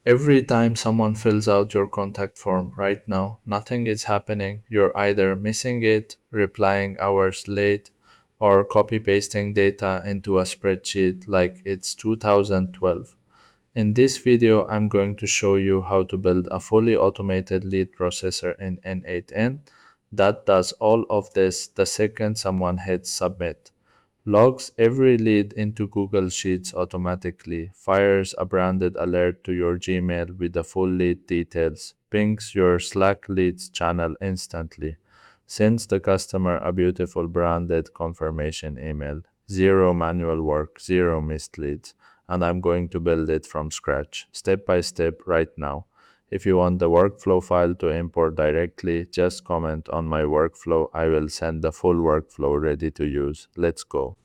Every time someone fills out your contact form right now, nothing is happening. You're either missing it, replying hours late, or copy pasting data into a spreadsheet like it's 2012. In this video, I'm going to show you how to build a fully automated lead processor in n8n that does all of this the second someone hits submit. Logs every lead into Google Sheets automatically, fires a branded alert to your Gmail with the full lead details, pings your Slack leads channel instantly, sends the customer a beautiful branded confirmation email. Zero manual work, zero missed leads, and I'm going to build it from scratch, step by step, right now. If you want the workflow file to import directly, just comment on my workflow. I will send the full workflow ready to use. Let's go.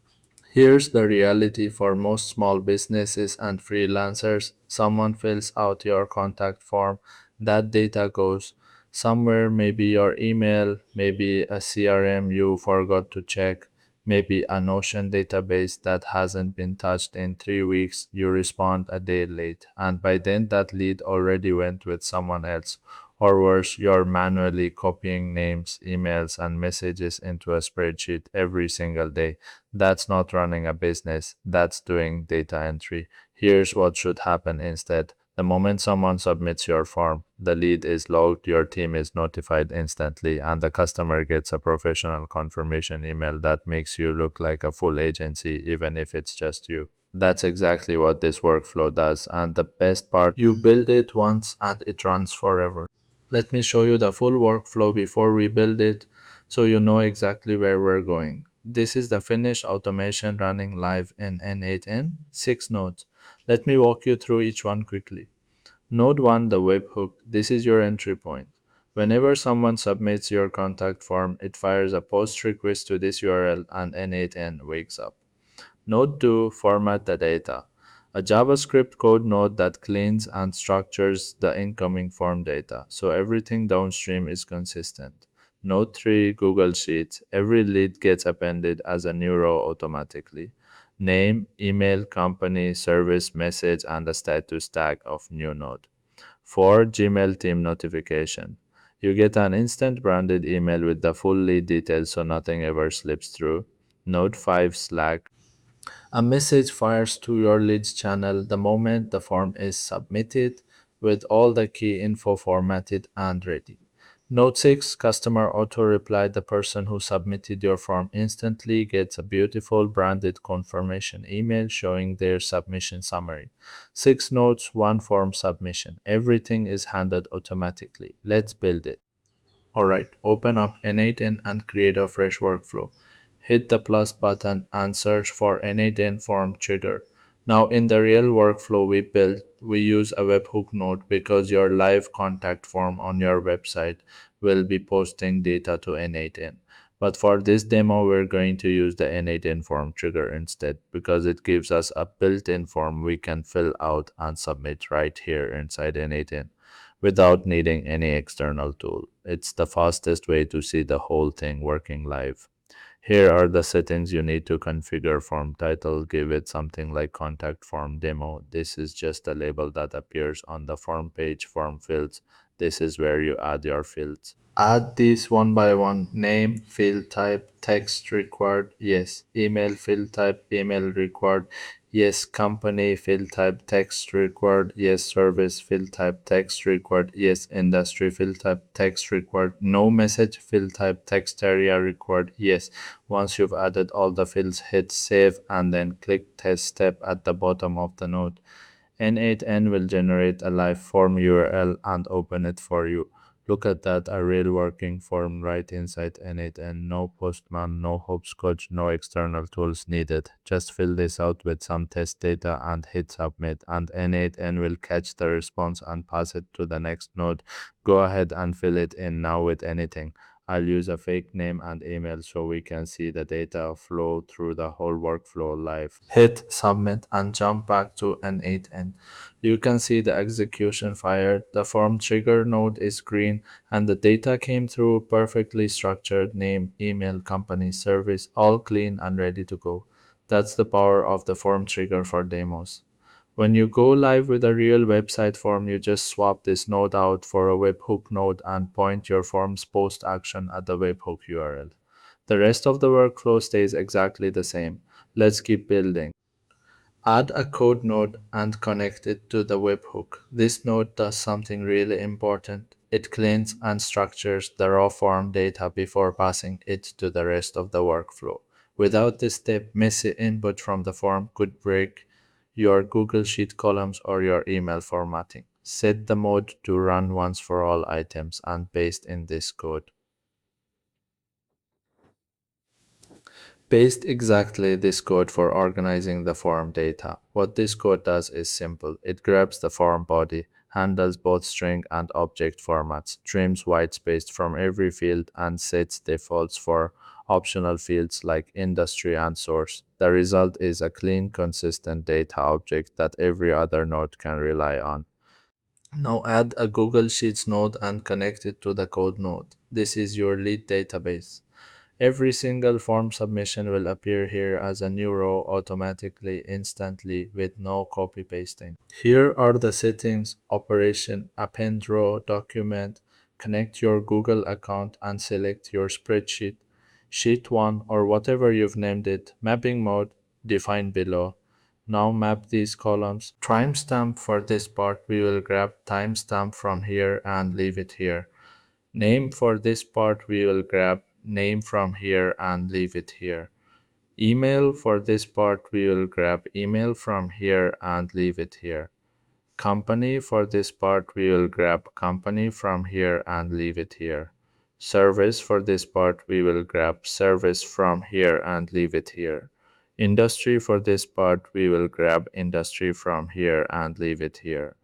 Here's the reality for most small businesses and freelancers. Someone fills out your contact form, that data goes somewhere, maybe your email, maybe a CRM you forgot to check, maybe a Notion database that hasn't been touched in 3 weeks. You respond a day late, and by then that lead already went with someone else. Or worse, you're manually copying names, emails, and messages into a spreadsheet every single day. That's not running a business, that's doing data entry. Here's what should happen instead. The moment someone submits your form, the lead is logged, your team is notified instantly, and the customer gets a professional confirmation email that makes you look like a full agency, even if it's just you. That's exactly what this workflow does, and the best part, you build it once and it runs forever. Let me show you the full workflow before we build it so you know exactly where we're going. This is the finished automation running live in n8n, 6 nodes. Let me walk you through each one quickly. Node 1, the webhook. This is your entry point. Whenever someone submits your contact form, it fires a post request to this URL and n8n wakes up. Node 2, format the data. A JavaScript code node that cleans and structures the incoming form data, so everything downstream is consistent. Node 3, Google Sheets. Every lead gets appended as a new row automatically. Name, email, company, service, message, and a status tag of new node. 4, Gmail team notification. You get an instant branded email with the full lead details so nothing ever slips through. Node 5, Slack. A message fires to your leads channel the moment the form is submitted, with all the key info formatted and ready. Note 6, customer auto reply. The person who submitted your form instantly gets a beautiful branded confirmation email showing their submission summary. 6 notes, 1 form submission. Everything is handled automatically. Let's build it. Alright, open up n8n and create a fresh workflow. Hit the plus button and search for n8n form trigger. Now in the real workflow we built, we use a webhook node because your live contact form on your website will be posting data to n8n. But for this demo, we're going to use the n8n form trigger instead because it gives us a built-in form we can fill out and submit right here inside n8n without needing any external tool. It's the fastest way to see the whole thing working live. Here are the settings you need to configure. Form title, give it something like contact form demo. This is just a label that appears on the form page. Form fields, this is where you add your fields. Add these one by one. Name, field type, text required, yes. Email field type, email required, yes. Company field type, text required, yes. Service field type, text required, yes. Industry field type, text required. No message field type, text area required, yes. Once you've added all the fields, hit save and then click test step at the bottom of the node. N8n will generate a live form URL and open it for you. Look at that, a real working form right inside N8n. No postman, no hopscotch, no external tools needed. Just fill this out with some test data and hit submit, and N8n will catch the response and pass it to the next node. Go ahead and fill it in now with anything. I'll use a fake name and email so we can see the data flow through the whole workflow live. Hit submit and jump back to N8n. You can see the execution fired, the form trigger node is green, and the data came through perfectly structured: name, email, company, service, all clean and ready to go. That's the power of the form trigger for demos. When you go live with a real website form, you just swap this node out for a webhook node and point your form's post action at the webhook URL. The rest of the workflow stays exactly the same. Let's keep building. Add a code node and connect it to the webhook. This node does something really important. It cleans and structures the raw form data before passing it to the rest of the workflow. Without this step, messy input from the form could break your Google Sheet columns or your email formatting. Set the mode to run once for all items and paste in this code. Paste exactly this code for organizing the form data. What this code does is simple. It grabs the form body, handles both string and object formats, trims white space from every field, and sets defaults for optional fields like industry and source. The result is a clean, consistent data object that every other node can rely on. Now add a Google Sheets node and connect it to the code node. This is your lead database. Every single form submission will appear here as a new row automatically, instantly, with no copy pasting. Here are the settings: operation, append row, document, connect your Google account, and select your spreadsheet, sheet 1, or whatever you've named it. Mapping mode, defined below. Now map these columns. Timestamp, for this part, we will grab timestamp from here and leave it here. Name, for this part, we will grab name from here and leave it here. Email, for this part, we will grab email from here and leave it here. Company, for this part, we will grab company from here and leave it here. Service, for this part, we will grab service from here and leave it here. Industry, for this part, we will grab industry from here and leave it here.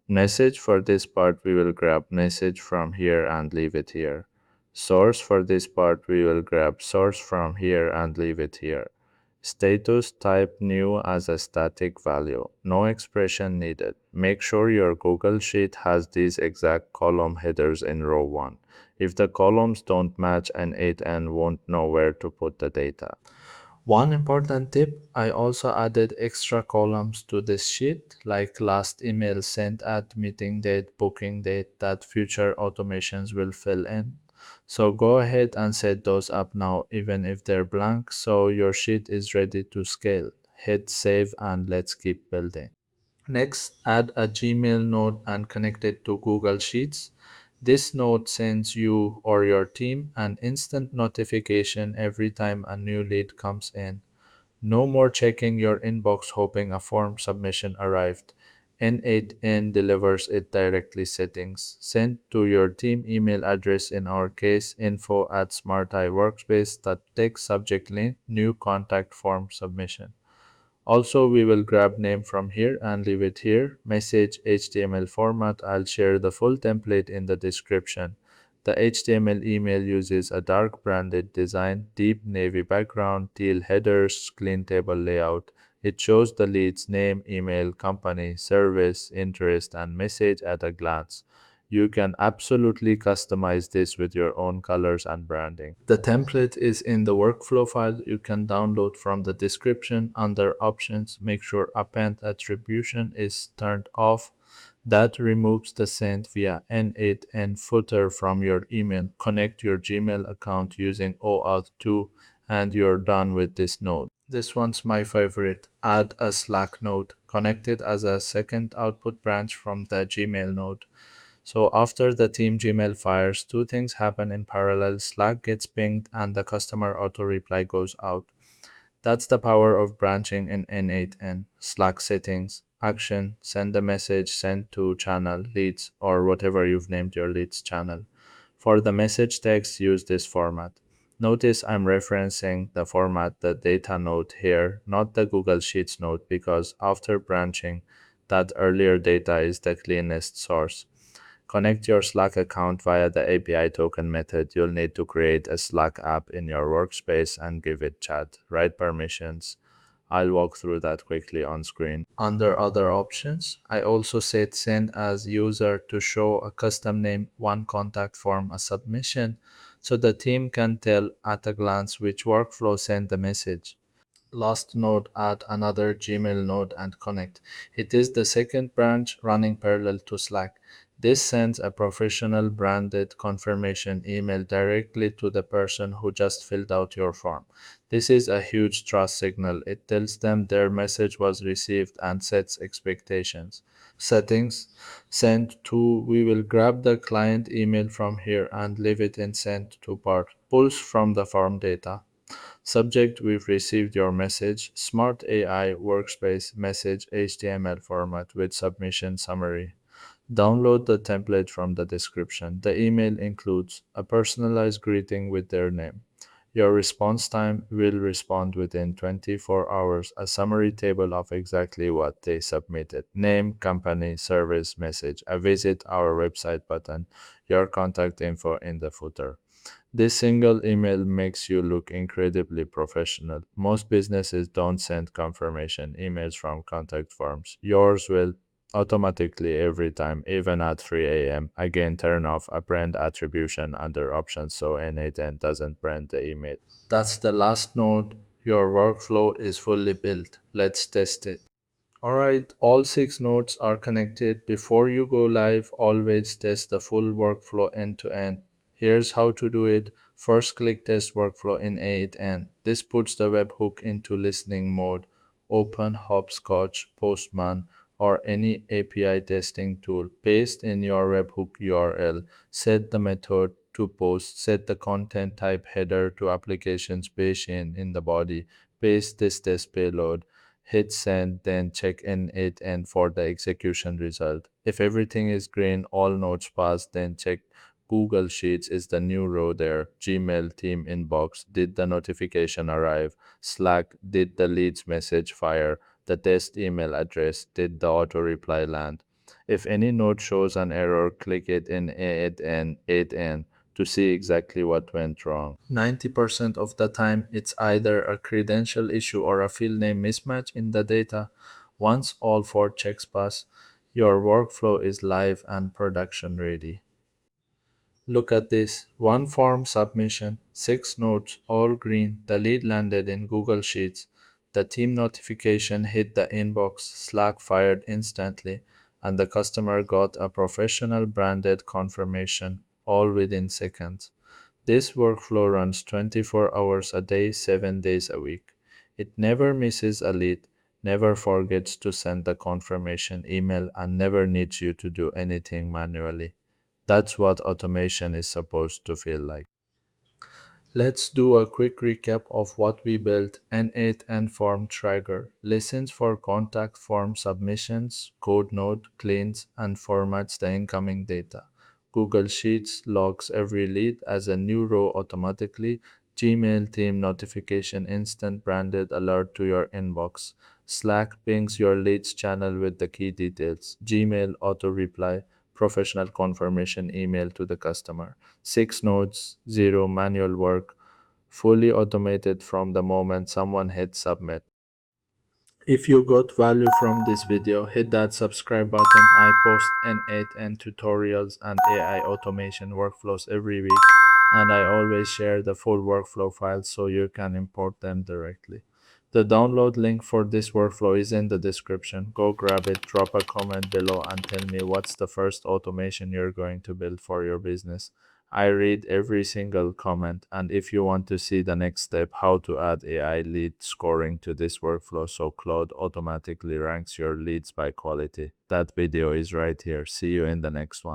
Message, for this part, we will grab message from here and leave it here. Source, for this part, we will grab source from here and leave it here. Status, type new as a static value. No expression needed. Make sure your Google Sheet has these exact column headers in row 1. If the columns don't match, n8n won't know where to put the data. One important tip: I also added extra columns to this sheet, like last email sent at, meeting date, booking date, that future automations will fill in. So go ahead and set those up now, even if they're blank, so your sheet is ready to scale. Hit save and let's keep building. Next, add a Gmail node and connect it to Google Sheets. This node sends you or your team an instant notification every time a new lead comes in. No more checking your inbox hoping a form submission arrived. N8n delivers it directly. Settings. Send to your team email address, in our case, info@smartiworkspace.tech, subject line, new contact form submission. Also, we will grab name from here and leave it here. Message HTML format. I'll share the full template in the description. The HTML email uses a dark branded design, deep navy background, teal headers, clean table layout. It shows the lead's name, email, company, service, interest, and message at a glance. You can absolutely customize this with your own colors and branding. The template is in the workflow file you can download from the description. Under options, make sure append attribution is turned off. That removes the send via n8n footer from your email. Connect your Gmail account using OAuth 2 and you're done with this node. This one's my favorite. Add a Slack node. Connect it as a second output branch from the Gmail node. So after the team Gmail fires, two things happen in parallel. Slack gets pinged and the customer auto reply goes out. That's the power of branching in n8n. Slack settings, action, send a message, send to channel, leads, or whatever you've named your leads channel. For the message text, use this format. Notice I'm referencing the format, the data node here, not the Google Sheets node, because after branching, that earlier data is the cleanest source. Connect your Slack account via the API token method. You'll need to create a Slack app in your workspace and give it chat. Write permissions. I'll walk through that quickly on screen. Under other options, I also set send as user to show a custom name, one contact form, a submission, so the team can tell at a glance which workflow sent the message. last node, add another Gmail node and connect. It is the second branch running parallel to Slack. This sends a professional branded confirmation email directly to the person who just filled out your form. This is a huge trust signal. It tells them their message was received and sets expectations. Settings send to we will grab the client email from here and leave it in send to part. Pulse from the form data. Subject we've received your message. Smart AI Workspace message HTML format with submission summary. Download the template from the description. The email includes a personalized greeting with their name. Your response time will respond within 24 hours, a summary table of exactly what they submitted. Name, company, service, message, a visit our website button, your contact info in the footer. This single email makes you look incredibly professional. Most businesses don't send confirmation emails from contact forms. Yours will automatically every time, even at 3 a.m. Again, turn off a brand attribution under options so n8n doesn't brand the email. That's the last node. Your workflow is fully built. Let's test it. Alright, all six nodes are connected. Before you go live, always test the full workflow end to end. Here's how to do it. First, click Test Workflow in n8n. This puts the webhook into listening mode. Open Hopscotch, Postman, or any API testing tool. Paste in your webhook URL. Set the method to post. Set the content type header to applications page in the body. Paste this test payload. Hit send, then check n8n for the execution result. If everything is green, all nodes pass, then check Google Sheets is the new row there. Gmail team inbox, did the notification arrive? Slack, did the leads message fire? The test email address, did the auto reply land? If any node shows an error, click it in 8n to see exactly what went wrong. 90% of the time, it's either a credential issue or a field name mismatch in the data. Once all four checks pass, your workflow is live and production ready. Look at this. One form submission, six nodes, all green. The lead landed in Google Sheets. The team notification hit the inbox. Slack fired instantly. And the customer got a professional branded confirmation, all within seconds. This workflow runs 24 hours a day, 7 days a week. It never misses a lead, never forgets to send the confirmation email, and never needs you to do anything manually. That's what automation is supposed to feel like. Let's do a quick recap of what we built. N8n Form Tracker listens for contact form submissions, code node cleans and formats the incoming data. Google Sheets logs every lead as a new row automatically. Gmail team notification instant branded alert to your inbox. Slack pings your leads channel with the key details. Gmail auto reply professional confirmation email to the customer. Six nodes, zero manual work, fully automated from the moment someone hits submit. If you got value from this video, hit that subscribe button. I post N8N tutorials and AI automation workflows every week, and I always share the full workflow files so you can import them directly. The download link for this workflow is in the description. Go grab it, drop a comment below, and tell me what's the first automation you're going to build for your business. I read every single comment, and if you want to see the next step, how to add AI lead scoring to this workflow so Claude automatically ranks your leads by quality, that video is right here. See you in the next one.